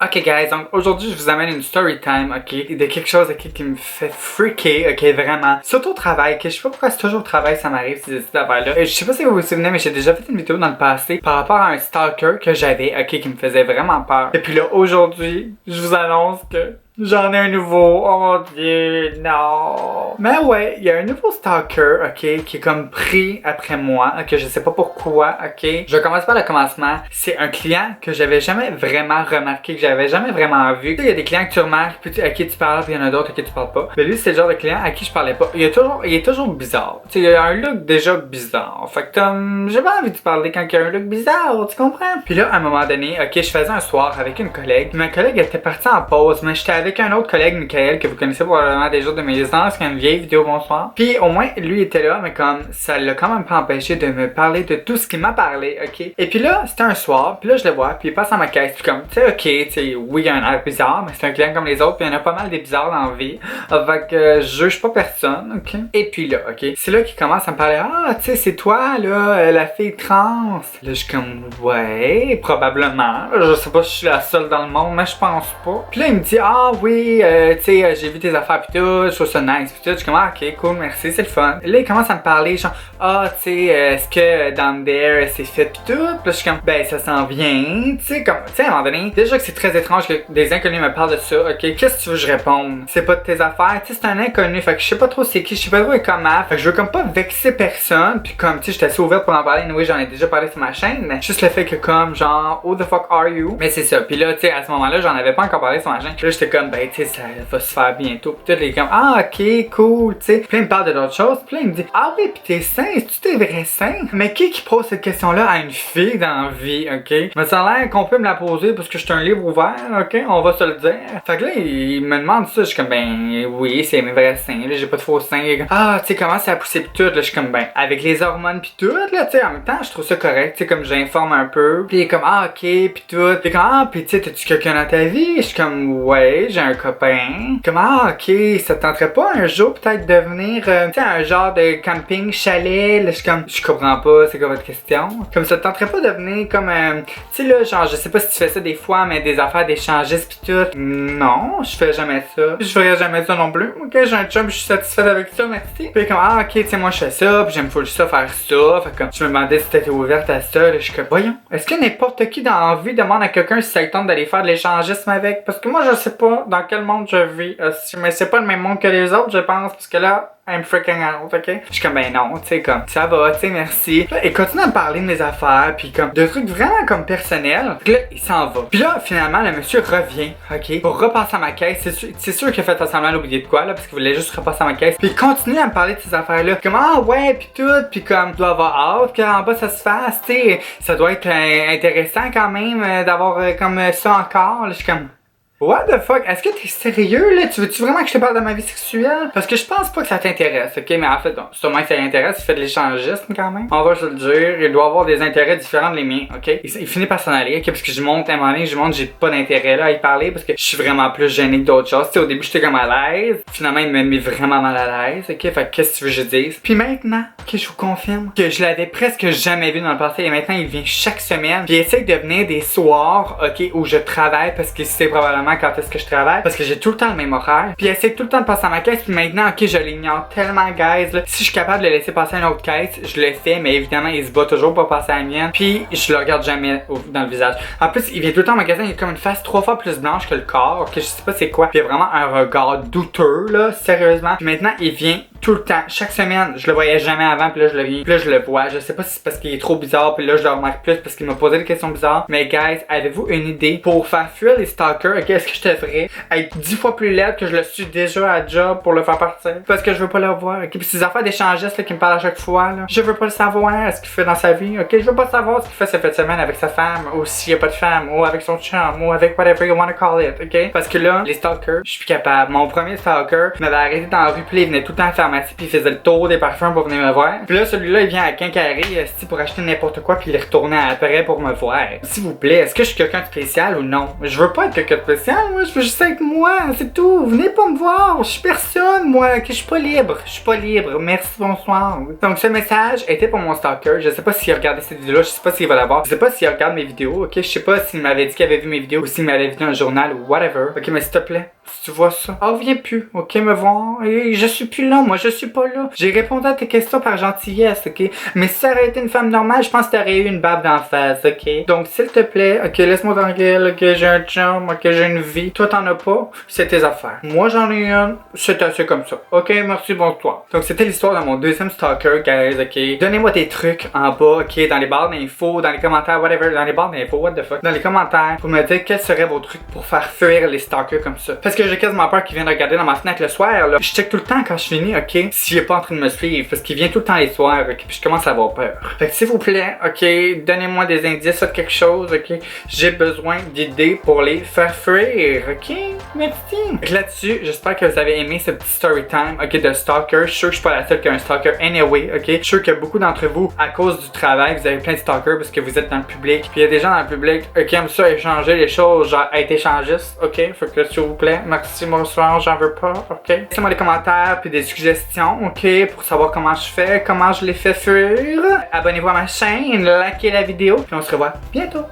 Ok guys, donc aujourd'hui je vous amène une story time, ok, de quelque chose qui me fait freaker, ok, vraiment. Surtout au travail, ok, je sais pas pourquoi c'est toujours au travail ça m'arrive ces affaires-là. Je sais pas si vous vous souvenez, mais j'ai déjà fait une vidéo dans le passé par rapport à un stalker que j'avais, ok, qui me faisait vraiment peur. Et puis là, aujourd'hui, je vous annonce que j'en ai un nouveau, oh mon dieu, non. Mais ouais, il y a un nouveau stalker, ok, qui est comme pris après moi, ok, je sais pas pourquoi, ok. Je commence par le commencement. C'est un client que j'avais jamais vraiment remarqué, que j'avais jamais vraiment vu. Tu sais, il y a des clients que tu remarques, puis à qui tu parles, puis il y en a d'autres à qui tu parles pas. Mais lui, c'est le genre de client à qui je parlais pas. Il est toujours bizarre. Tu sais, il a un look déjà bizarre. Fait que j'ai pas envie de parler quand il y a un look bizarre, tu comprends? Puis là, à un moment donné, ok, je faisais un soir avec une collègue. Ma collègue était partie en pause, mais j'étais avec un autre collègue, Michael, que vous connaissez probablement déjà de mes licences, qui a une vieille vidéo bonsoir. Puis au moins, lui était là, mais comme ça l'a quand même pas empêché de me parler de tout ce qu'il m'a parlé, ok? Et puis là, c'était un soir, puis là, je le vois, puis il passe à ma caisse, puis comme, tu sais, ok, tu sais, oui, il y a un air bizarre, mais c'est un client comme les autres, puis il y en a pas mal des bizarres dans la vie. Fait que je juge pas personne, ok? Et puis là, ok, c'est là qu'il commence à me parler, ah, tu sais, c'est toi, là, la fille trans. Là, je suis comme, ouais, probablement. Je sais pas si je suis la seule dans le monde, mais je pense pas. Puis là, il me dit, ah oui, tu sais, j'ai vu tes affaires pis tout, je trouve ça nice pis tout. Je suis comme, ah, ok, cool, merci, c'est le fun. Et là, il commence à me parler, genre, ah, tu sais, est-ce que Down There c'est fait pis tout? Puis là, je suis comme, ben, ça s'en vient, tu sais, comme, tu sais, à un moment donné, déjà que c'est très étrange que des inconnus me parlent de ça, ok, qu'est-ce que tu veux que je réponde? C'est pas de tes affaires, tu sais, c'est un inconnu, fait que je sais pas trop c'est qui, je sais pas trop comment, fait que je veux comme pas vexer personne, pis comme, tu sais, j'étais assez ouverte pour en parler, oui, j'en ai déjà parlé sur ma chaîne, mais juste le fait que comme, genre, who the fuck are you? Mais c'est ça, pis là, tu sais, à ce moment-là, j'en avais pas encore parlé sur ma chaîne, là, j'étais comme, ben, tu sais, ça va se faire bientôt, pis tout, les comme, ah, ok, cool, tu sais, pis là, il me parle de d'autres choses, pis là, il me dit, ah oui, pis t'es sain, est-ce que t'es vrai sain? Mais qui pose cette question-là à une fille dans la vie, ok? Mais ça a l'air qu'on peut me la poser parce que je suis un livre ouvert, ok? On va se le dire. Fait que là, il me demande ça, je suis comme, ben, oui, c'est mes vrais seins, là, j'ai pas de faux seins. Ah, tu sais, comment ça a poussé pis tout, là, je suis comme, ben, avec les hormones pis tout, là, tu sais, en même temps, je trouve ça correct, tu sais, comme j'informe un peu. Pis il est comme, ah, ok, pis tout. Pis comme, ah, pis tu sais, t'as-tu quelqu'un dans ta vie? Je suis comme, ouais, j'ai un copain. Comme, ah, ok, ça te tenterait pas un jour peut-être de venir, tu sais, un genre de camping chalet, là, je suis comme, je comprends pas, c'est quoi votre question? Comme ça te tenterait pas de venir comme, tu sais, là, genre, je sais pas si tu fais ça des fois, mais des affaires d'échangistes pis tout. Non, je fais jamais ça. Je ferais jamais ça non plus. Ok, j'ai un job, je suis satisfaite avec ça, merci. Pis comme, ah, ok, tu sais, moi, je fais ça, pis j'aime full ça, faire ça. Fait comme, je me demandais si t'étais ouverte à ça, là, je suis comme, voyons, est-ce que n'importe qui dans la vie demande à quelqu'un si ça lui tente d'aller faire de l'échangisme avec? Parce que moi, je sais pas dans quel monde je vis, mais c'est pas le même monde que les autres, je pense, parce que là, I'm freaking out, ok? Je suis comme, ben non, tu sais, comme, ça va, tu sais, merci. Là, il continue à me parler de mes affaires, puis comme, de trucs vraiment comme personnels. Puis là, il s'en va. Puis là, finalement, le monsieur revient, ok? Pour repasser à ma caisse. C'est sûr qu'il a fait semblant d'oublier de quoi, là, parce qu'il voulait juste repasser à ma caisse. Puis il continue à me parler de ces affaires-là. Comme, ah ouais, puis tout, puis comme, doit avoir hâte qu'en bas ça se fasse, tu sais. Ça doit être intéressant quand même d'avoir comme ça encore. Là, je suis comme, what the fuck? Est-ce que t'es sérieux là? Tu veux-tu vraiment que je te parle de ma vie sexuelle? Parce que je pense pas que ça t'intéresse, ok? Mais en fait, bon, sûrement que ça l'intéresse, il fait de l'échangisme quand même. On va se le dire, il doit avoir des intérêts différents de les miens, ok? Il finit par s'en aller, ok? Parce que je monte à un moment donné, j'ai pas d'intérêt là à y parler parce que je suis vraiment plus gêné que d'autres choses. Tu sais, au début j'étais comme à l'aise, finalement il me met vraiment mal à l'aise, ok? Fait que qu'est-ce que tu veux que je dise? Puis maintenant, ok, je vous confirme que je l'avais presque jamais vu dans le passé et maintenant il vient chaque semaine. Puis il essaie de venir des soirs, ok, où je travaille parce que c'est probablement quand est-ce que je travaille parce que j'ai tout le temps le même horaire. Puis il essaie tout le temps de passer à ma caisse. Puis maintenant, ok, je l'ignore tellement, guys. Là. Si je suis capable de le laisser passer à une autre caisse, je le fais. Mais évidemment, il se bat toujours pour passer à la mienne. Puis je le regarde jamais dans le visage. En plus, il vient tout le temps au magasin. Il a comme une face 3 fois plus blanche que le corps. Que je sais pas c'est quoi. Puis il a vraiment un regard douteux, là, sérieusement. Puis maintenant, il vient tout le temps, chaque semaine. Je le voyais jamais avant. Puis là, je le viens. Puis là, je le vois. Je sais pas si c'est parce qu'il est trop bizarre. Puis là, je le remarque plus parce qu'il m'a posé des questions bizarres. Mais guys, avez-vous une idée pour faire fuir les stalkers? Ok, est-ce que je te ferais être 10 fois plus laide que je le suis déjà à job pour le faire partir? Parce que je veux pas le voir. Ok, puis ces affaires d'échangistes là qui me parlent à chaque fois, là. Je veux pas le savoir, ce qu'il fait dans sa vie. Ok, je veux pas savoir ce qu'il fait cette fin de semaine avec sa femme, ou s'il y a pas de femme, ou avec son chum, ou avec whatever you wanna call it. Ok, parce que là, les stalkers, je suis plus capable. Mon premier stalker m'avait arrêté dans la rue, puis il venait tout le temps faire pharmacie puis il faisait le tour des parfums pour venir me voir. Puis là, celui-là, il vient à Quincaillerie pour acheter n'importe quoi puis il retournait après pour me voir. S'il vous plaît, est-ce que je suis quelqu'un de spécial ou non? Je veux pas être quelqu'un de spécial, moi, je veux juste être moi, c'est tout. Venez pas me voir, je suis personne, moi, que je suis pas libre. Je suis pas libre. Merci, bonsoir. Donc, ce message était pour mon stalker. Je sais pas s'il a regardé cette vidéo-là, je sais pas s'il va la voir. Je sais pas s'il regarde mes vidéos, ok? Je sais pas s'il m'avait dit qu'il avait vu mes vidéos ou s'il m'avait vu dans un journal ou whatever. Ok, mais s'il te plaît, si tu vois ça, viens plus, ok, me voir. Et je suis plus là, moi, je suis pas là. J'ai répondu à tes questions par gentillesse, ok? Mais si ça aurait été une femme normale, je pense que t'aurais eu une barbe d'en face, ok? Donc, s'il te plaît, ok, laisse-moi tranquille, ok, j'ai un chum, ok, j'ai une vie. Toi, t'en as pas, c'est tes affaires. Moi, j'en ai une, c'est assez comme ça. Ok, merci, bonsoir. Donc, c'était l'histoire de mon deuxième stalker, guys, ok? Donnez-moi des trucs en bas, ok, dans les barres d'infos, dans les commentaires, whatever, dans les barres d'infos, what the fuck, dans les commentaires, pour me dire quels seraient vos trucs pour faire fuir les stalkers comme ça. Parce que j'ai quasiment peur qu'il vienne regarder dans ma fenêtre le soir, là. Je check tout le temps quand je finis, ok, s'il est pas en train de me suivre, parce qu'il vient tout le temps les soirs, ok, puis je commence à avoir peur. Fait que s'il vous plaît, ok, donnez-moi des indices, faites quelque chose, ok, j'ai besoin d'idées pour les faire fuir, ok, merci. Fait que là-dessus, j'espère que vous avez aimé ce petit story time, ok, de stalker. Je suis sûr que je suis pas la seule qui a un stalker anyway, ok. Je suis sûr que beaucoup d'entre vous, à cause du travail, vous avez plein de stalkers parce que vous êtes dans le public. Puis il y a des gens dans le public qui aiment ça échanger les choses, genre être échangiste, ok. Fait que s'il vous plaît, merci, bonsoir, j'en veux pas, ok. Laissez-moi des commentaires puis des suggestions, ok, pour savoir comment je fais, comment je les fais fuir. Abonnez-vous à ma chaîne, likez la vidéo, puis on se revoit bientôt.